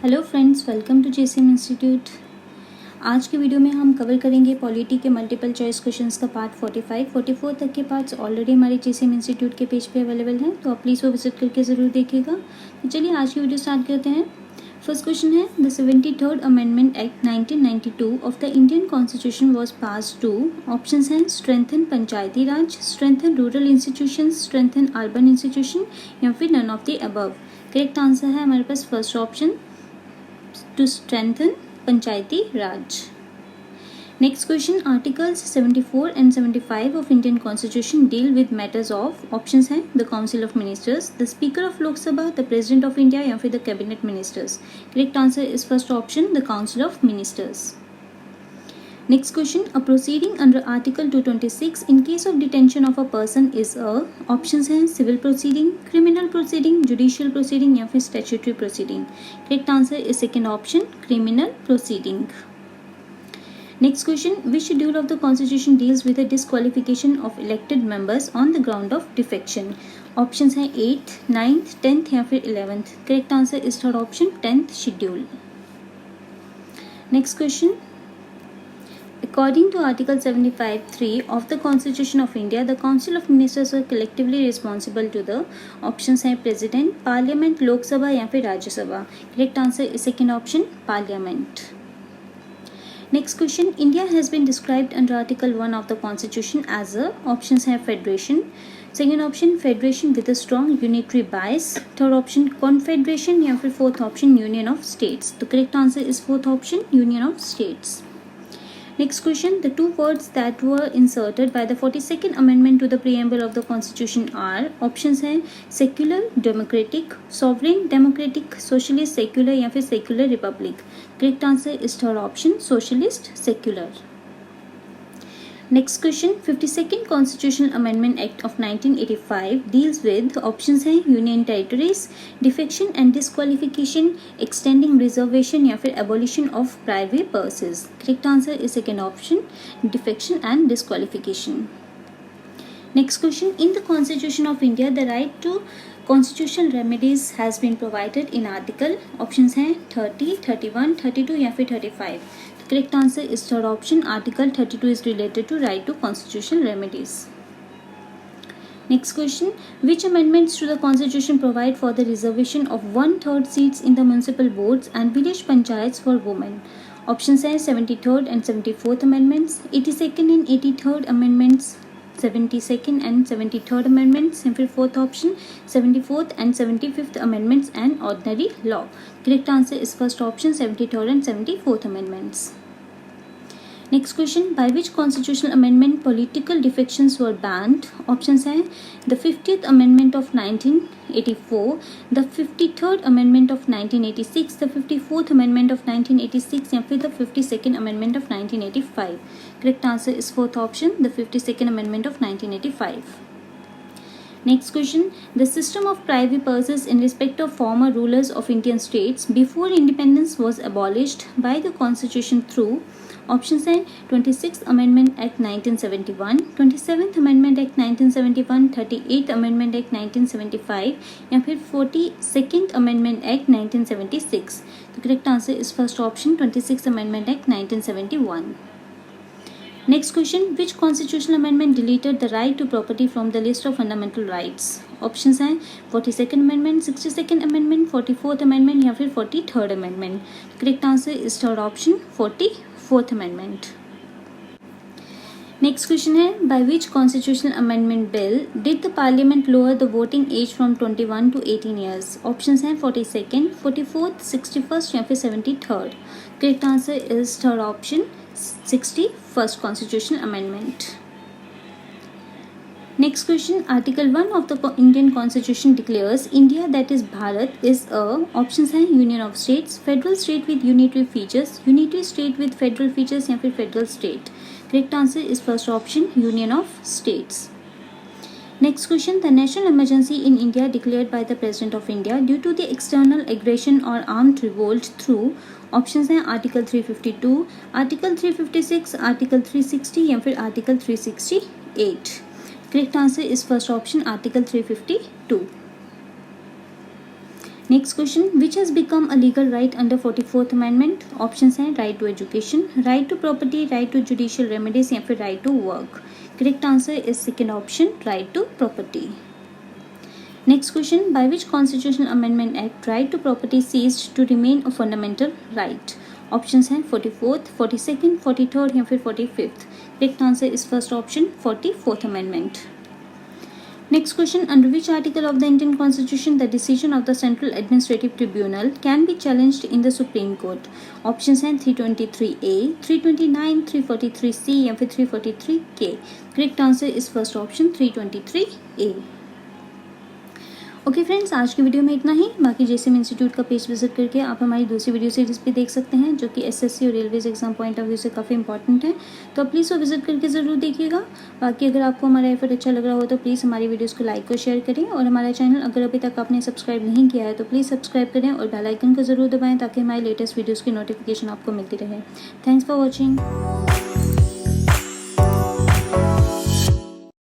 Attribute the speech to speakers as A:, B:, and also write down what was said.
A: Hello friends, welcome to JCM institute. आज के video में हम कवर करेंगे पॉलिटी के मल्टीपल चॉइस क्वेश्चंस का पार्ट 45, 44 तक के पार्ट्स ऑलरेडी हमारे जेसीएम इंस्टीट्यूट के पेज पे अवेलेबल हैं, तो आप प्लीज़ वो विजिट करके ज़रूर देखिएगा। तो चलिए आज की वीडियो स्टार्ट करते हैं। फर्स्ट क्वेश्चन है, the 73rd amendment act 1992 of the Indian constitution was pass to. Options हैं strengthen panchayati raj, strengthen rural institution, strengthen urban institution या फिर none of the above. Correct answer है हमारे पास first option, to strengthen panchayati raj. Next question, articles 74 and 75 of Indian constitution deal with matters of. Options हैं the council of ministers, the speaker of Lok Sabha, the president of India या फिर the cabinet ministers. Correct answer is first option, the council of ministers. Next question, a proceeding under Article 226 in case of detention of a person is a। options हैं civil proceeding, criminal proceeding, judicial proceeding या फिर statutory proceeding। correct answer is second option, criminal proceeding। Next question, which schedule of the constitution deals with the disqualification of elected members on the ground of defection। options हैं 8th, 9th, 10th या फिर 11th। correct answer is third option, 10th schedule। Next question, according to Article 75(3) of the Constitution of India, the Council of Ministers are collectively responsible to the। options हैं President, Parliament, Lok Sabha या फिर राज्य सभा। Correct answer is second option, Parliament। Next question, India has been described under Article 1 of the Constitution as a। options हैं Federation, second option Federation with a strong unitary bias, third option Confederation या फिर fourth option Union of States। तो correct answer is fourth option, Union of States। Next question, the two words that were inserted by the 42nd amendment to the preamble of the constitution are। options हैं secular democratic, sovereign democratic, socialist secular या फिर secular republic। correct answer is third option, socialist secular। Next question, 52nd Constitutional Amendment Act of 1985 deals with। options हैं Union Territories, defection and disqualification, extending reservation या फिर abolition of privy purses। correct answer is second option, defection and disqualification। Next question, in the Constitution of India, the right to constitutional remedies has been provided in article। options हैं 30, 31, 32 या फिर 35। correct answer is third option, article 32 is related to right to constitutional remedies। Next question, which amendments to the constitution provide for the reservation of 1/3 seats in the municipal boards and village panchayats for women। options हैं 73rd and 74th amendments, 82nd and 83rd amendments, 72nd and 73rd amendments या फिर fourth option 74th and 75th amendments and ordinary law। correct answer is first option, 73rd and 74th amendments। Next question, by which constitutional amendment political defections were banned। options हैं the 50th amendment of 1984, the 53rd amendment of 1986, the 54th amendment of 1986 या फिर the 52nd amendment of 1985। correct answer is fourth option, the 52nd amendment of 1985। Next question, the system of privy purses in respect of former rulers of Indian states before independence was abolished by the constitution through। options हैं 26th Amendment Act 1971, 27th Amendment Act 1971, 38th Amendment Act 1975 या फिर 42nd Amendment Act 1976। तो correct answer is first option, 26th Amendment Act 1971। Next question, which constitutional amendment deleted the right to property from the list of fundamental rights। options हैं 42nd Amendment, 62nd Amendment, 44th Amendment या फिर 43rd Amendment। correct answer is third option, 44th Amendment। Next question है, by which constitutional amendment bill did the parliament lower the voting age from 21 to 18 years। options हैं 42nd, 44th, 61st या फिर 73rd। correct answer is third option, 61st constitutional amendment। Next question, Article 1 of the Indian Constitution declares India, that is Bharat, is a। options हैं Union of States, Federal State with unitary features, Unitary State with federal features या फिर Federal State। correct answer is first option, Union of States। Next question, the national emergency in India declared by the President of India due to the external aggression or armed revolt through। options हैं Article 352, Article 356, Article 360 या फिर Article 368। correct answer is first option, Article 352। Next question, which has become a legal right under 44th अमेंडमेंट? Options हैं right to education, right to property, right to judicial remedies या फिर right to work. Correct answer is second option, right to property. Next question, by which constitutional amendment act right to property ceased to remain a fundamental right? Options हैं 44th, 42nd, 43rd या फिर 45th। Correct answer is first option, 44th amendment. Next question, under which article of the Indian Constitution the decision of the Central Administrative Tribunal can be challenged in the Supreme Court? Options हैं 323A, 329, 343C या फिर 343K। Correct answer is first option, 323A. Okay friends, आज की video में इतना ही। बाकी JSM institute का page visit करके आप हमारी दूसरी वीडियो सीरीज भी देख सकते हैं, जो कि एसएससी और railways exam point of view से काफ़ी इंपॉर्टेंट है। तो प्लीज़ वो विजिट करके ज़रूर देखिएगा। बाकी अगर आपको हमारा एफर्ट अच्छा लग रहा हो तो प्लीज़ हमारी वीडियोज़ को लाइक और शेयर करें, और हमारा चैनल अगर अभी तक आपने सब्सक्राइब नहीं किया है तो प्लीज़ सब्सक्राइब करें और बेल आइकन को ज़रूर दबाएँ ताकि हमारी लेटेस्ट वीडियोज़ की नोटिफिकेशन आपको मिलती रहे। Thanks for watching.